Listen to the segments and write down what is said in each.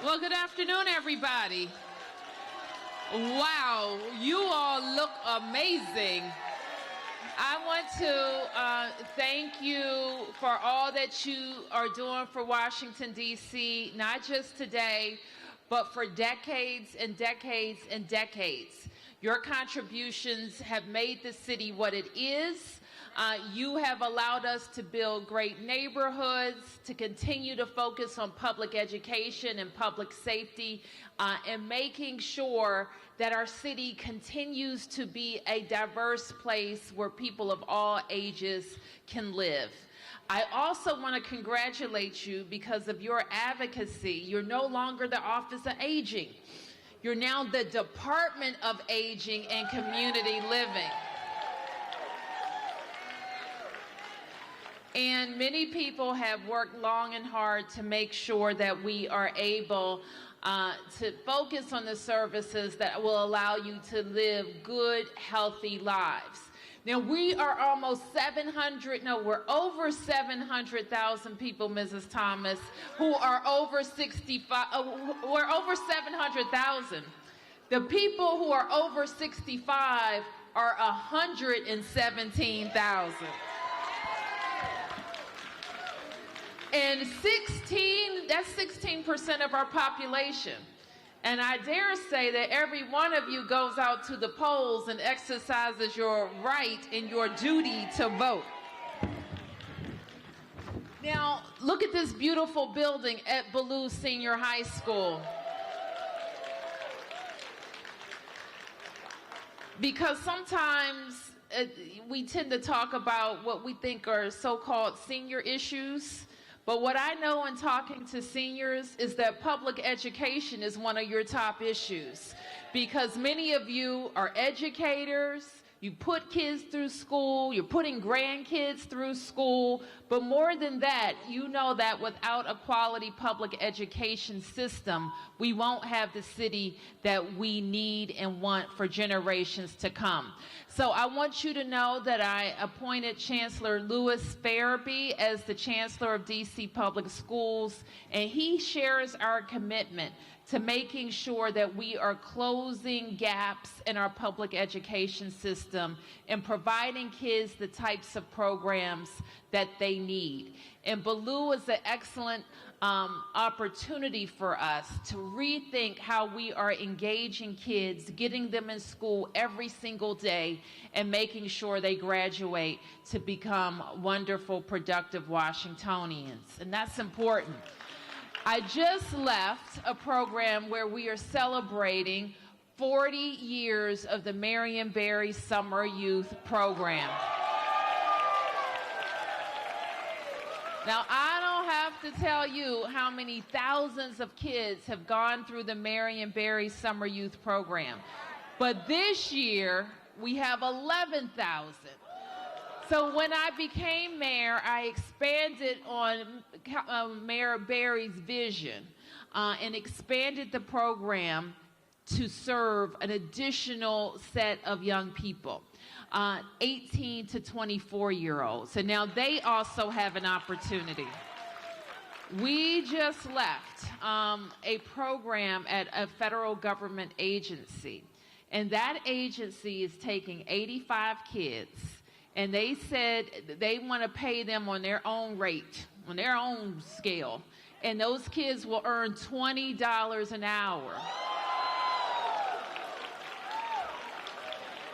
Well, good afternoon, everybody. Wow, you all look amazing. I want to thank you for all that you are doing for Washington, D.C., not just today, but for decades and decades and decades. Your contributions have made the city what it is. You have allowed us to build great neighborhoods, to continue to focus on public education and public safety, and making sure that our city continues to be a diverse place where people of all ages can live. I also want to congratulate you because of your advocacy. You're no longer the Office of Aging. You're now the Department of Aging and Community Living. And many people have worked long and hard to make sure that we are able to focus on the services that will allow you to live good, healthy lives. Now, we are we're over 700,000 people, Mrs. Thomas, who are over 65, we're over 700,000. The people who are over 65 are 117,000. And that's 16% of our population. And I dare say that every one of you goes out to the polls and exercises your right and your duty to vote. Now, look at this beautiful building at Ballou Senior High School. Because sometimes we tend to talk about what we think are so-called senior issues. But what I know in talking to seniors is that public education is one of your top issues, because many of you are educators, you put kids through school, you're putting grandkids through school, but more than that, you know that without a quality public education system, we won't have the city that we need and want for generations to come. So I want you to know that I appointed Chancellor Louis Farabee as the Chancellor of D.C. Public Schools, and he shares our commitment to making sure that we are closing gaps in our public education system and providing kids the types of programs that they need. And Ballou is an excellent opportunity for us to rethink how we are engaging kids, getting them in school every single day, and making sure they graduate to become wonderful, productive Washingtonians. And that's important. I just left a program where we are celebrating 40 years of the Marion Barry Summer Youth Program. Now, I don't have to tell you how many thousands of kids have gone through the Marion Barry Summer Youth Program. But this year, we have 11,000. So when I became mayor, I expanded on Mayor Barry's vision and expanded the program to serve an additional set of young people. 18 to 24-year-olds. And now they also have an opportunity. We just left a program at a federal government agency. And that agency is taking 85 kids, and they said they want to pay them on their own rate, on their own scale. And those kids will earn $20 an hour.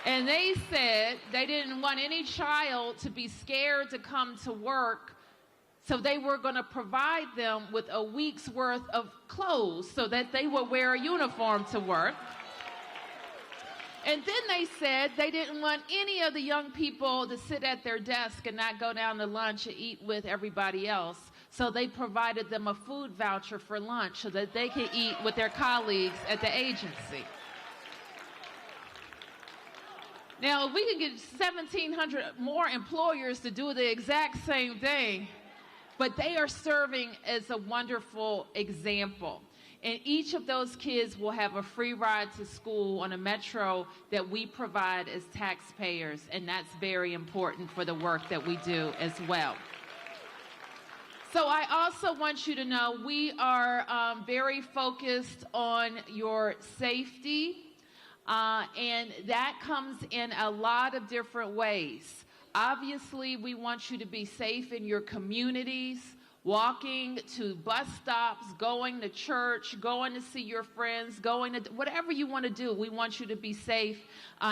And they said they didn't want any child to be scared to come to work, so they were going to provide them with a week's worth of clothes so that they would wear a uniform to work. And then they said they didn't want any of the young people to sit at their desk and not go down to lunch and eat with everybody else. So they provided them a food voucher for lunch so that they could eat with their colleagues at the agency. Now, if we could get 1,700 more employers to do the exact same thing, but they are serving as a wonderful example. And each of those kids will have a free ride to school on a metro that we provide as taxpayers, and that's very important for the work that we do as well. So I also want you to know we are very focused on your safety, and that comes in a lot of different ways. Obviously, we want you to be safe in your communities, walking to bus stops, going to church, going to see your friends, going to whatever you want to do. We want you to be safe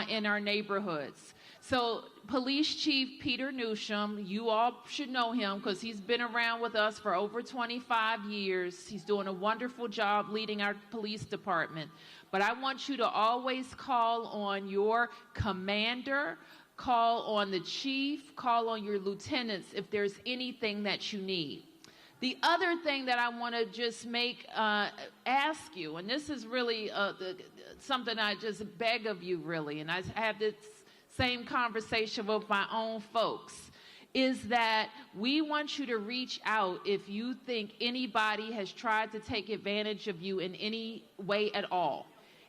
in our neighborhoods. So Police Chief Peter Newsham, you all should know him because he's been around with us for over 25 years. He's doing a wonderful job leading our police department. But I want you to always call on your commander, call on the chief, call on your lieutenants if there's anything that you need. The other thing that I want to just ask you, and this is really something I just beg of you really, and I have this same conversation with my own folks, is that we want you to reach out if you think anybody has tried to take advantage of you in any way at all.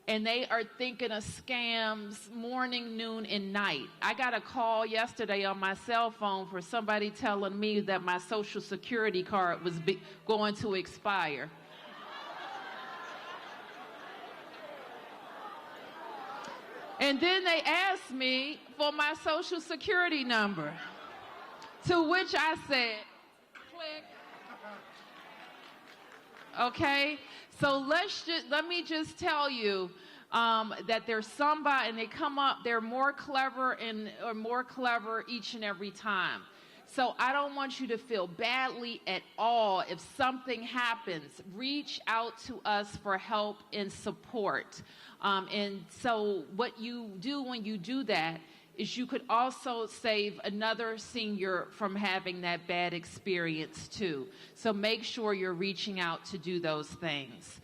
And they are thinking of scams morning, noon, and night. I got a call yesterday on my cell phone for somebody telling me that my Social Security card was going to expire. And then they asked me for my Social Security number, to which I said, click. Okay? So let me just tell you that there's somebody, and they come up, they're more clever each and every time. So I don't want you to feel badly at all if something happens. Reach out to us for help and support. And so what you do when you do that is you could also save another senior from having that bad experience too. So make sure you're reaching out to do those things.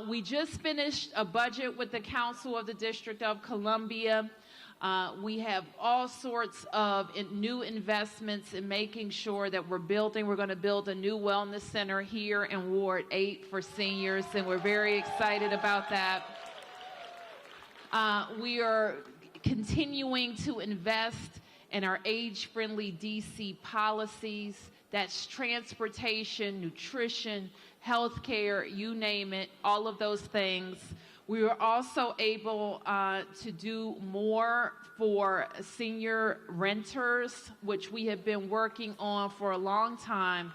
We just finished a budget with the Council of the District of Columbia. We have all sorts of new investments in making sure that we're going to build a new wellness center here in Ward 8 for seniors, and we're very excited about that. We are continuing to invest in our age-friendly DC policies. That's transportation, nutrition, healthcare, you name it, all of those things. We were also able to do more for senior renters, which we have been working on for a long time.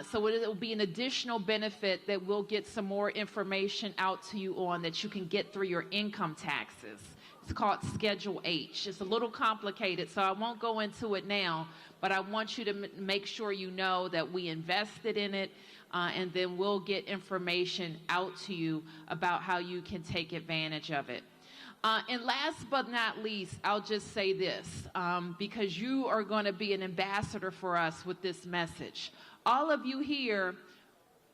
So it will be an additional benefit that we'll get some more information out to you on that you can get through your income taxes. It's called Schedule H. It's a little complicated, so I won't go into it now, but I want you to make sure you know that we invested in it, and then we'll get information out to you about how you can take advantage of it. And last but not least, I'll just say this, because you are going to be an ambassador for us with this message. All of you here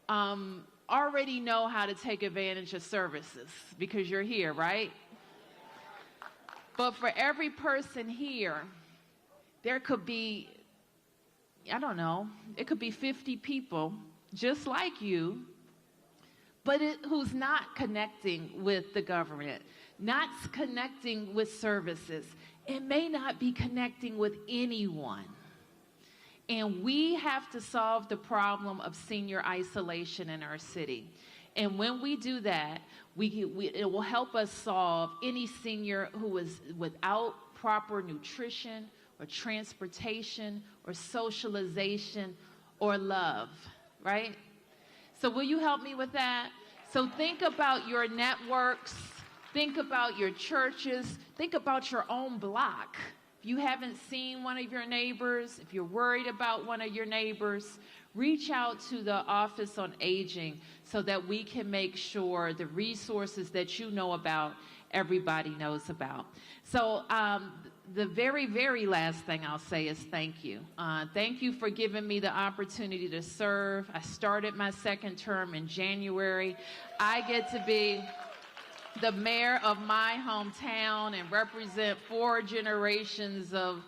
already know how to take advantage of services because you're here, right? But for every person here, there could be, I don't know, it could be 50 people just like you, but who's not connecting with the government, not connecting with services. It may not be connecting with anyone. And we have to solve the problem of senior isolation in our city. And when we do that, it will help us solve any senior who is without proper nutrition or transportation or socialization or love, right? So will you help me with that? So think about your networks, think about your churches, think about your own block. If you haven't seen one of your neighbors, if you're worried about one of your neighbors, reach out to the Office on Aging so that we can make sure the resources that you know about, everybody knows about. So the very, very last thing I'll say is thank you. Thank you for giving me the opportunity to serve. I started my second term in January. I get to be the mayor of my hometown and represent 4 generations of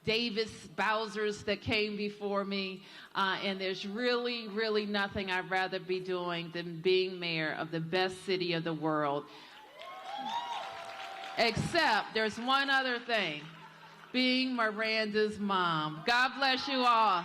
Davis Bowsers that came before me. And there's really, really nothing I'd rather be doing than being mayor of the best city of the world. Except there's one other thing, being Miranda's mom. God bless you all.